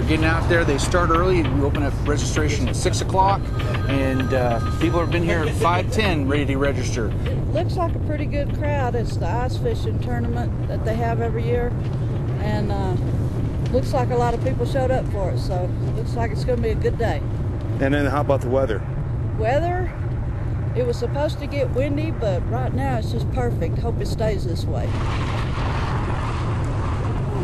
getting out there. They start early. We open up registration at 6 o'clock, and people have been here at 5:10 ready to register. Looks like a pretty good crowd. It's the ice fishing tournament that they have every year, and looks like a lot of people showed up for it, so looks like it's going to be a good day. And then how about the weather? Weather, it was supposed to get windy, but right now it's just perfect. Hope it stays this way.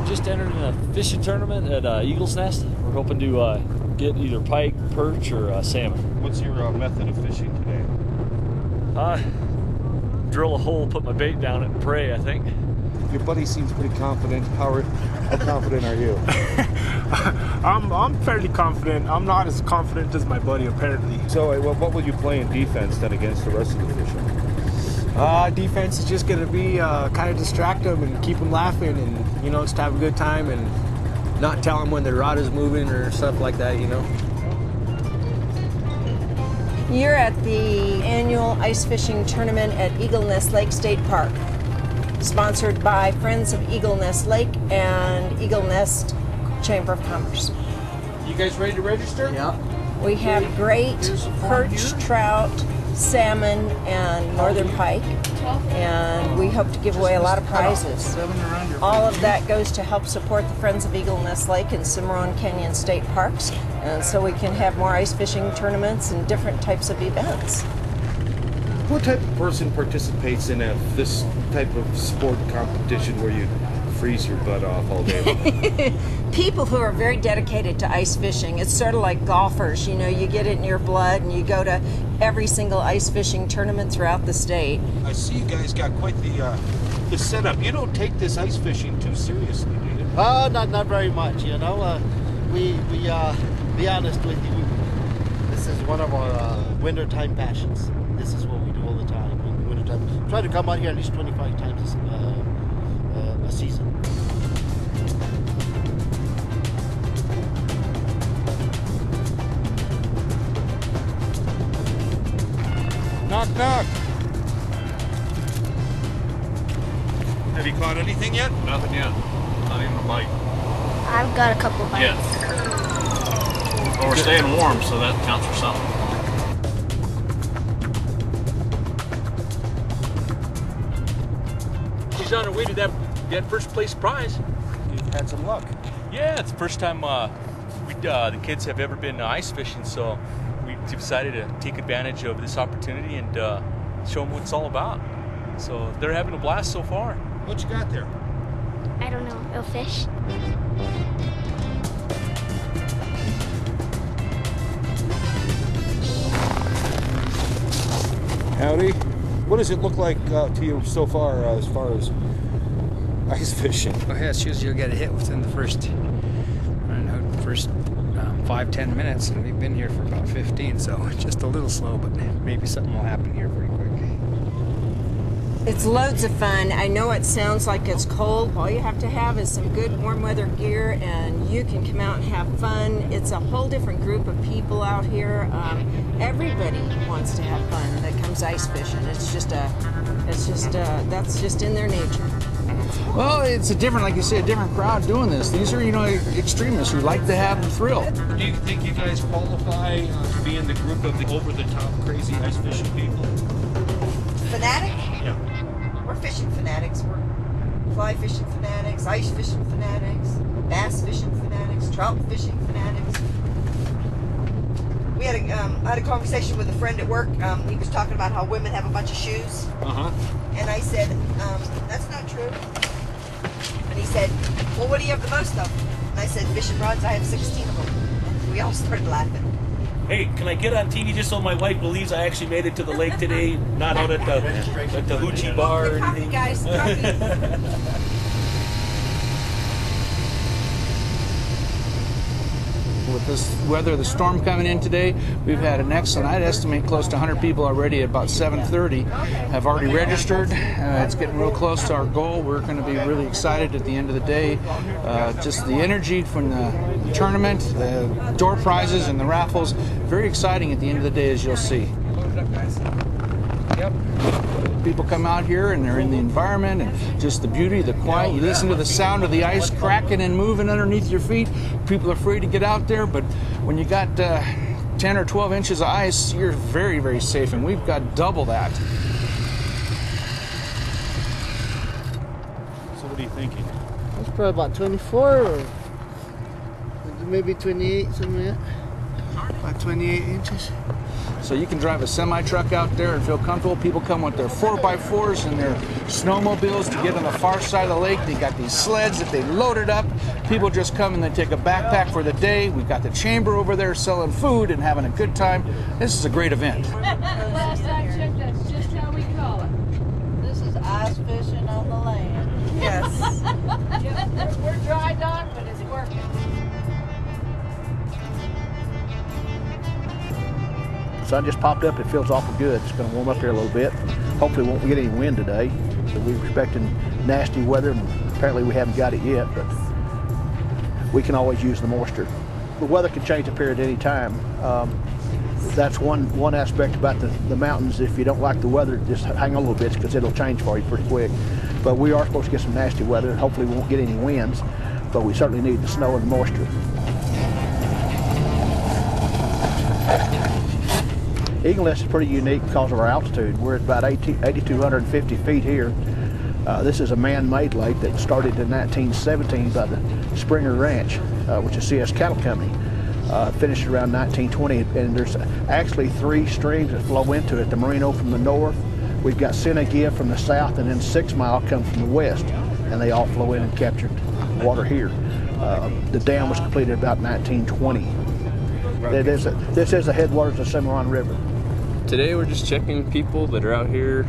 Just entered in a fishing tournament at Eagle's Nest. We're hoping to get either pike, perch, or salmon. What's your method of fishing today? Drill a hole, put my bait down, and pray, I think. Your buddy seems pretty confident. How confident are you? I'm fairly confident. I'm not as confident as my buddy, apparently. So what will you play in defense then against the rest of the fishermen? Defense is just going to be kind of distract them and keep them laughing, and just have a good time and not tell them when their rod is moving or stuff like that. You're at the annual ice fishing tournament at Eagle Nest Lake State Park, sponsored by Friends of Eagle Nest Lake and Eagle Nest Chamber of Commerce. You guys ready to register? Yeah. We have great perch, trout, salmon, and northern pike, and we hope to give away a lot of prizes. All of that goes to help support the Friends of Eagle Nest Lake and Cimarron Canyon State Parks, and so we can have more ice fishing tournaments and different types of events. What type of person participates in this type of sport competition where you freeze your butt off all day long? People who are very dedicated to ice fishing. It's sort of like golfers, you get it in your blood and you go to every single ice fishing tournament throughout the state. I see you guys got quite the setup. You don't take this ice fishing too seriously, do you? Not very much, We be honest with you, this is one of our wintertime passions. This is what we do all the time in the wintertime. Try to come out here at least 25 times a season. Knock, knock. Have you caught anything yet? Nothing yet. Not even a bite. I've got a couple bites. Yeah. Well, we're staying warm, so that counts for something. She's on her way to that first place prize. You've had some luck. Yeah, it's the first time the kids have ever been ice fishing, so we decided to take advantage of this opportunity and show them what it's all about. So they're having a blast so far. What you got there? I don't know. A fish. Howdy. What does it look like to you so far as ice fishing? Well, yeah, it's usually you'll get a hit within the first 5-10 minutes, and we've been here for about 15, so just a little slow, but maybe something will happen here pretty quick. It's loads of fun. I know it sounds like it's cold. All you have to have is some good warm weather gear and you can come out and have fun. It's a whole different group of people out here. Everybody wants to have fun that comes ice fishing. That's just in their nature. Well, it's a different, like you say, a different crowd doing this. These are, extremists who like to have the thrill. Do you think you guys qualify to be in the group of the over-the-top crazy ice fishing people? Fanatic? Yeah. We're fishing fanatics. We're fly fishing fanatics, ice fishing fanatics, bass fishing fanatics, trout fishing fanatics. I had a conversation with a friend at work. He was talking about how women have a bunch of shoes. And I said, that's not true. And he said, well, what do you have the most of? And I said, fishing rods. I have 16 of them. And we all started laughing. Hey, can I get on TV just so my wife believes I actually made it to the lake today, not out at the Hoochie Bar or anything? Guys, With this weather, the storm coming in today, we've had an excellent, I'd estimate close to 100 people already at about 7:30 have already registered. It's getting real close to our goal. We're going to be really excited at the end of the day. Just the energy from the tournament, the door prizes and the raffles, very exciting at the end of the day, as you'll see. Yep. People come out here and they're in the environment and just the beauty, the quiet. You listen to the sound of the ice cracking and moving underneath your feet. People are free to get out there, but when you got 10 or 12 inches of ice, you're very, very safe, and we've got double that. So what are you thinking? It's probably about 24 or maybe 28, something like that. About 28 inches. So you can drive a semi-truck out there and feel comfortable. People come with their 4x4s and their snowmobiles to get on the far side of the lake. They got these sleds that they loaded up. People just come and they take a backpack for the day. We've got the chamber over there selling food and having a good time. This is a great event. Last I checked, that's just how we call it. This is ice fishing on the land. Yes. We're dry dock, but it's working. Sun just popped up. It feels awful good. It's going to warm up here a little bit. Hopefully we won't get any wind today. So we're expecting nasty weather, and apparently we haven't got it yet, but we can always use the moisture. The weather can change up here at any time. That's one aspect about the mountains. If you don't like the weather, just hang on a little bit because it'll change for you pretty quick. But we are supposed to get some nasty weather. Hopefully we won't get any winds, but we certainly need the snow and the moisture. Eagle Nest is pretty unique because of our altitude. We're at about 8,250 feet here. This is a man-made lake that started in 1917 by the Springer Ranch, which is CS Cattle Company. Finished around 1920, and there's actually 3 streams that flow into it. The Merino from the north, we've got Senegia from the south, and then 6 Mile comes from the west, and they all flow in and capture water here. The dam was completed about 1920. This is the headwaters of the Cimarron River. Today we're just checking people that are out here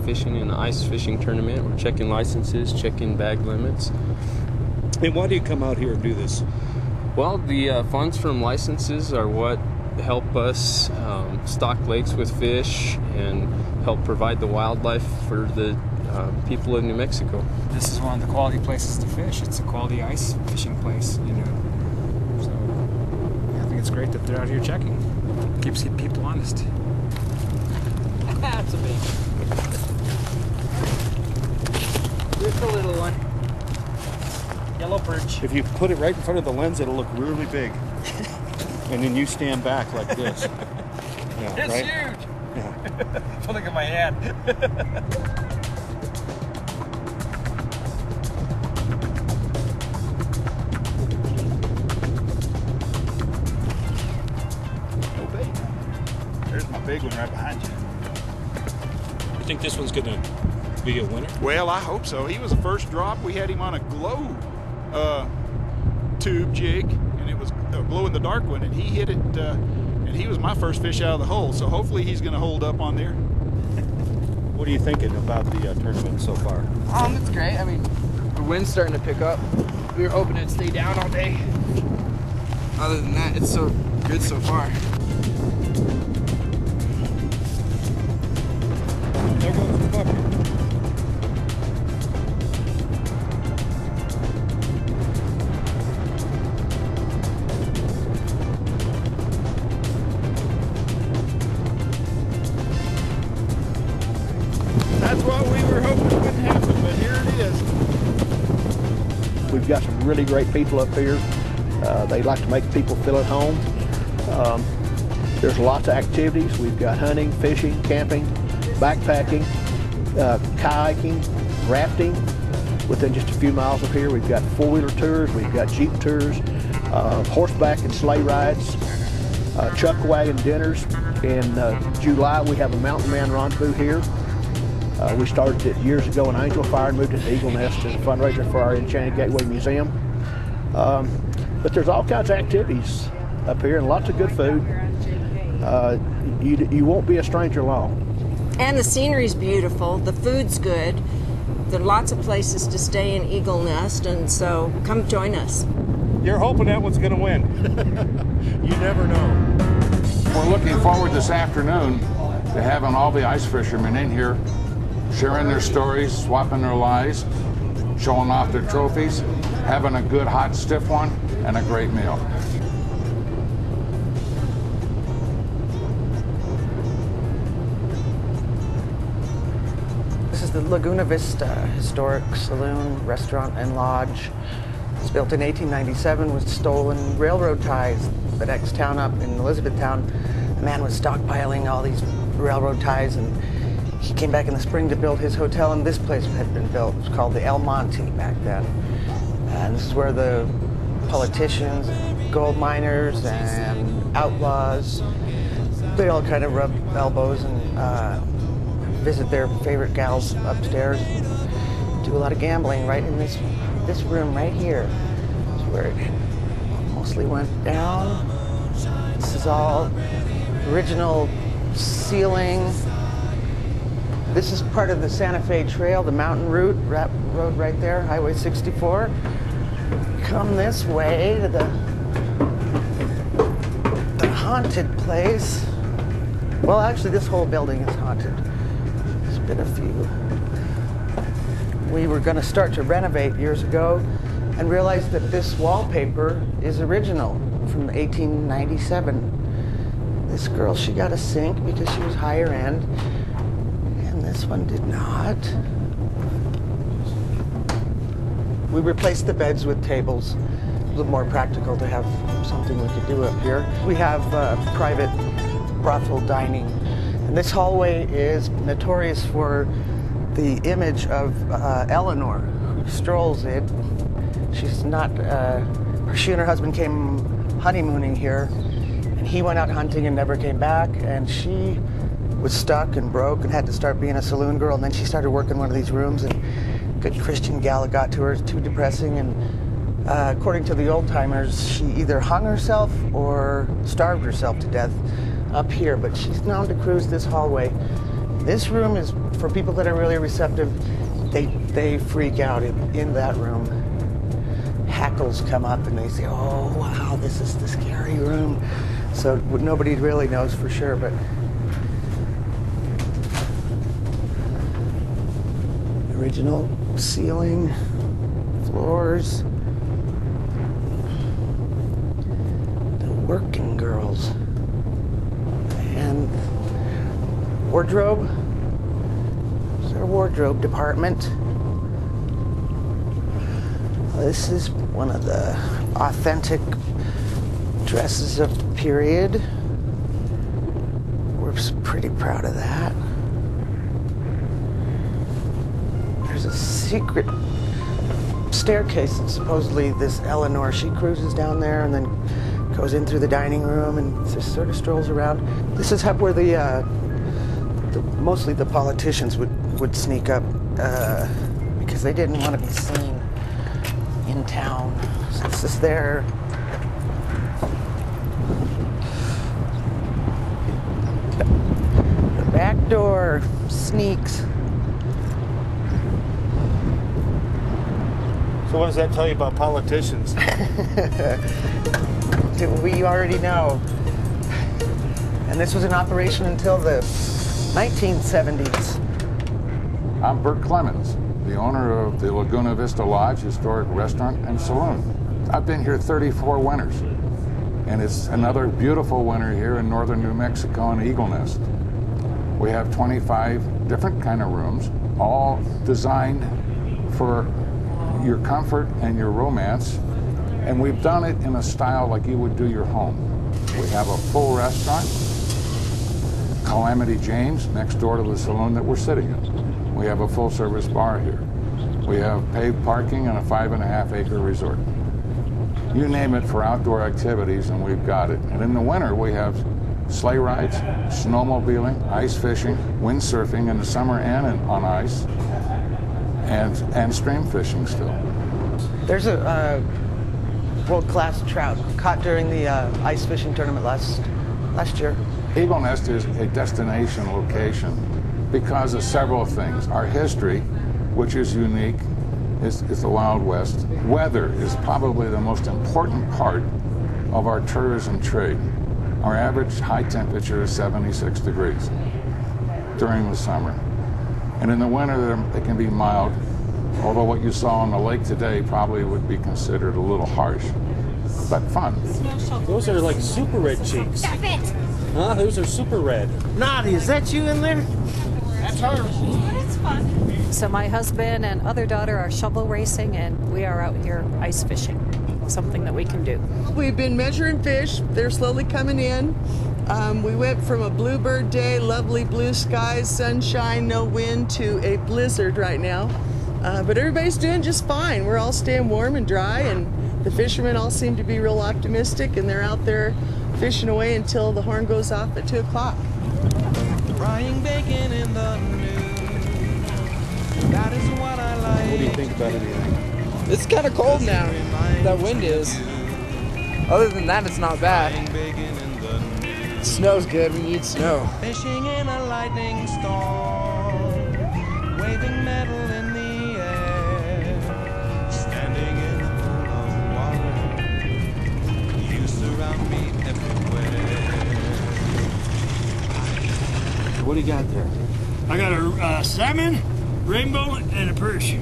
fishing in the ice fishing tournament. We're checking licenses, checking bag limits. And why do you come out here and do this? Well, the funds from licenses are what help us stock lakes with fish and help provide the wildlife for the people of New Mexico. This is one of the quality places to fish. It's a quality ice fishing place, you know. So yeah, I think it's great that they're out here checking. Keeps people honest. That's a big one. Just a little one. Yellow perch. If you put it right in front of the lens, it'll look really big. And then you stand back like this. Yeah, It's right? huge. Yeah. Look at my hand. No bait. There's my big one right behind you. You think this one's gonna be a winner? Well, I hope so. He was the first drop. We had him on a glow tube jig, and it was a glow in the dark one, and he hit it, and he was my first fish out of the hole. So hopefully he's going to hold up on there. What are you thinking about the tournament so far? It's great. I mean, the wind's starting to pick up. We were hoping it'd stay down all day. Other than that, it's so good so far. There goes the bucket. That's what we were hoping wouldn't happen, but here it is. We've got some really great people up here. They like to make people feel at home. There's lots of activities. We've got hunting, fishing, camping, backpacking, kayaking, rafting. Within just a few miles of here, we've got four-wheeler tours, we've got Jeep tours, horseback and sleigh rides, chuck wagon dinners. In July, we have a Mountain Man Rendezvous here. We started it years ago in Angel Fire and moved it to Eagle Nest as a fundraiser for our Enchanted Gateway Museum. But there's all kinds of activities up here and lots of good food. You won't be a stranger long. And the scenery's beautiful, the food's good. There are lots of places to stay in Eagle Nest, and so come join us. You're hoping that one's going to win. You never know. We're looking forward this afternoon to having all the ice fishermen in here, sharing their stories, swapping their lies, showing off their trophies, having a good hot stiff one, and a great meal. the Laguna Vista Historic Saloon, Restaurant, and Lodge. It was built in 1897 with stolen railroad ties. The next town up in Elizabethtown, a man was stockpiling all these railroad ties, and he came back in the spring to build his hotel, and this place had been built. It was called the El Monte back then. And this is where the politicians, gold miners, and outlaws, they all kind of rub elbows and visit their favorite gals upstairs, and do a lot of gambling right in this room right here. Is where it mostly went down. This is all original ceiling. This is part of the Santa Fe Trail, the mountain road right there, Highway 64. Come this way to the haunted place. Well, actually, this whole building is haunted. There's been a few. We were going to start to renovate years ago and realized that this wallpaper is original from 1897. This girl, she got a sink because she was higher end, and this one did not. We replaced the beds with tables. A little more practical to have something we could do up here. We have private brothel dining. And this hallway is notorious for the image of Eleanor, who strolls it. She's not, she and her husband came honeymooning here, and he went out hunting and never came back, and she was stuck and broke and had to start being a saloon girl, and then she started working one of these rooms, and good Christian gal got to her, too depressing, and according to the old timers, she either hung herself or starved herself to death up here, but she's known to cruise this hallway. This room is for people that are really receptive. They freak out in that room. Hackles come up and they say, oh wow, this is the scary room. So nobody really knows for sure, but original ceiling, floors, the working girls, and wardrobe. It's our wardrobe department. This is one of the authentic dresses of the period. We're pretty proud of that. There's a secret staircase that supposedly this Eleanor, she cruises down there and then goes in through the dining room and just sort of strolls around. This is where mostly the politicians would sneak up because they didn't want to be seen in town. So this is their the back door sneaks. So what does that tell you about politicians? We already know. And this was in operation until the 1970s. I'm Bert Clemens, the owner of the Laguna Vista Lodge Historic Restaurant and Saloon. I've been here 34 winters, and it's another beautiful winter here in northern New Mexico in Eagle Nest. We have 25 different kind of rooms, all designed for your comfort and your romance, and we've done it in a style like you would do your home. We have a full restaurant, Calamity Jane's, next door to the saloon that we're sitting in. We have a full-service bar here. We have paved parking and a 5.5-acre resort. You name it for outdoor activities, and we've got it. And in the winter, we have sleigh rides, snowmobiling, ice fishing, windsurfing in the summer and on ice, and stream fishing still. There's a world-class trout caught during the ice fishing tournament last year. Eagle Nest is a destination location because of several things. Our history, which is unique, is the Wild West. Weather is probably the most important part of our tourism trade. Our average high temperature is 76 degrees during the summer. And in the winter, it can be mild, although what you saw on the lake today probably would be considered a little harsh, but fun. Those are like super red cheeks. Stop it! Huh? Those are super red. Naughty, is that you in there? That's her. But it's fun. So my husband and other daughter are shovel racing, and we are out here ice fishing, something that we can do. We've been measuring fish. They're slowly coming in. We went from a bluebird day, lovely blue skies, sunshine, no wind, to a blizzard right now. But everybody's doing just fine. We're all staying warm and dry, and the fishermen all seem to be real optimistic, and they're out there fishing away until the horn goes off at 2 o'clock. Frying bacon in the noon. That is what I like. What do you think about anything? It's kind of cold now. That wind is. Other than that, it's not bad. Snow's good. We need snow. Fishing in a lightning storm, waving metal in the air, standing in the pool of water. You surround me everywhere. What do you got there? I got a salmon, rainbow, and a perch.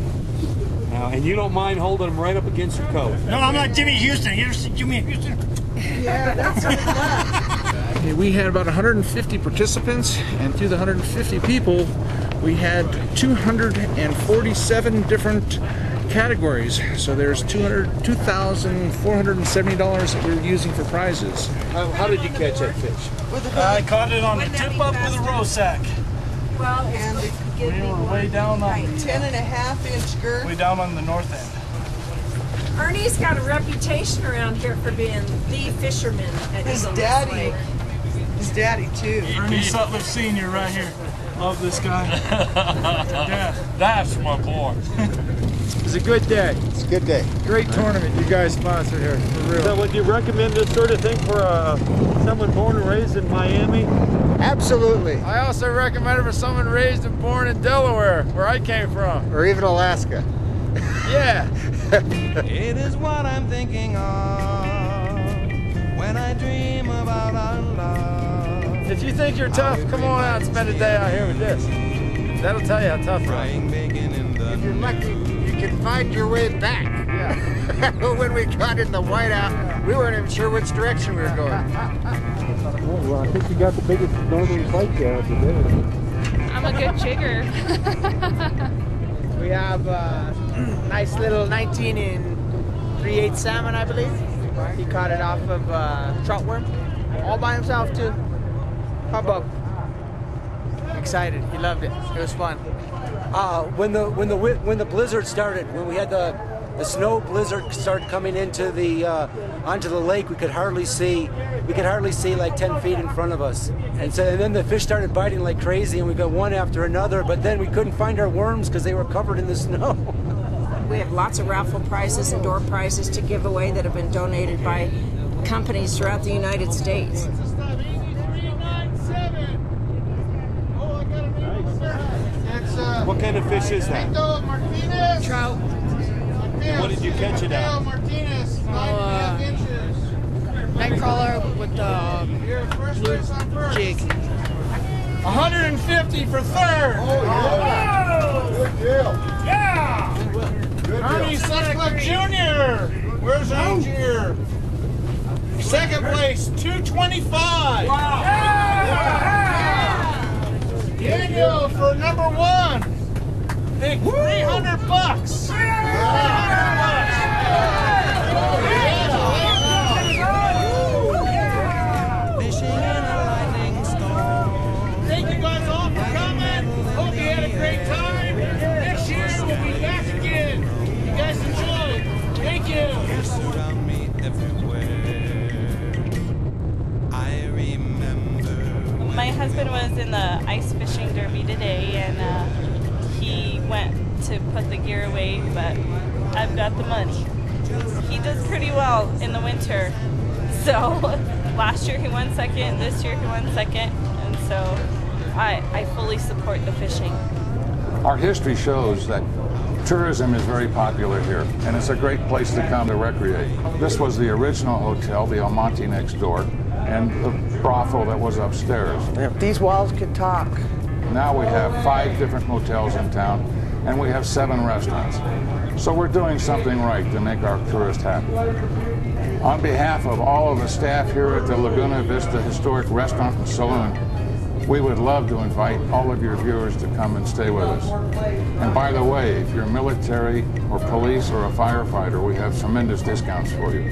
Now, and you don't mind holding them right up against your coat? No, I'm not Jimmy Houston. Here's Jimmy Houston. Yeah, that's Okay, we had about 150 participants, and through the 150 people, we had 247 different categories. So there's $2,470 that we were using for prizes. How did you catch that fish? I caught it on the tip up with a row sack. Well, and we were way down on the 10.5-inch girth. Way down on the north end. Ernie's got a reputation around here for being the fisherman at His Eagle daddy. Lake. His daddy too. Ernie Sutliff Sr. right here. Love this guy. Yeah. That's my boy. It's a good day. It's a good day. Great tournament you guys sponsor here, for real. So would you recommend this sort of thing for someone born and raised in Miami? Absolutely. I also recommend it for someone raised and born in Delaware, where I came from. Or even Alaska. Yeah. It is what I'm thinking of when I dream about our love. If you think you're tough, come on out and spend a day out here with this. That'll tell you how tough you are. If you're lucky, you can find your way back. Yeah. When we got in the whiteout, we weren't even sure which direction we were going. Well, I think you got the biggest northern pike out today. I'm a good jigger. We have a nice little 19 and 3/8 salmon, I believe. He caught it off of trout worm, all by himself too. Hubbub. Excited. He loved it. It was fun. When the blizzard started, when we had the snow blizzard started coming into the onto the lake, we could hardly see like 10 feet in front of us. And then the fish started biting like crazy, and we got one after another. But then we couldn't find our worms because they were covered in the snow. We have lots of raffle prizes and door prizes to give away that have been donated by companies throughout the United States. What kind of fish is that? Trout. And what did you catch it at? Nightcrawler with the blue jig. 150 for third. Good deal. Yeah. Ernie Sutcliffe Jr. Where's Angier? Second place, 225. Wow. Yeah. Daniel for number one. Big $300. Fishing in a lightning storm. Thank you guys all for coming. Hope you had a great time. Next year we'll be back again. You guys enjoy. Thank you. You surround me everywhere. I remember. My husband was in the ice fishing derby today, and he went to put the gear away, but I've got the money. He does pretty well in the winter. So last year he won second, this year he won second, and so I fully support the fishing. Our history shows that tourism is very popular here, and it's a great place to come to recreate. This was the original hotel, the Almonte next door, and the brothel that was upstairs. If these walls could talk. Now we have 5 different motels in town, and we have 7 restaurants. So we're doing something right to make our tourists happy. On behalf of all of the staff here at the Laguna Vista Historic Restaurant and Saloon, we would love to invite all of your viewers to come and stay with us. And by the way, if you're military or police or a firefighter, we have tremendous discounts for you.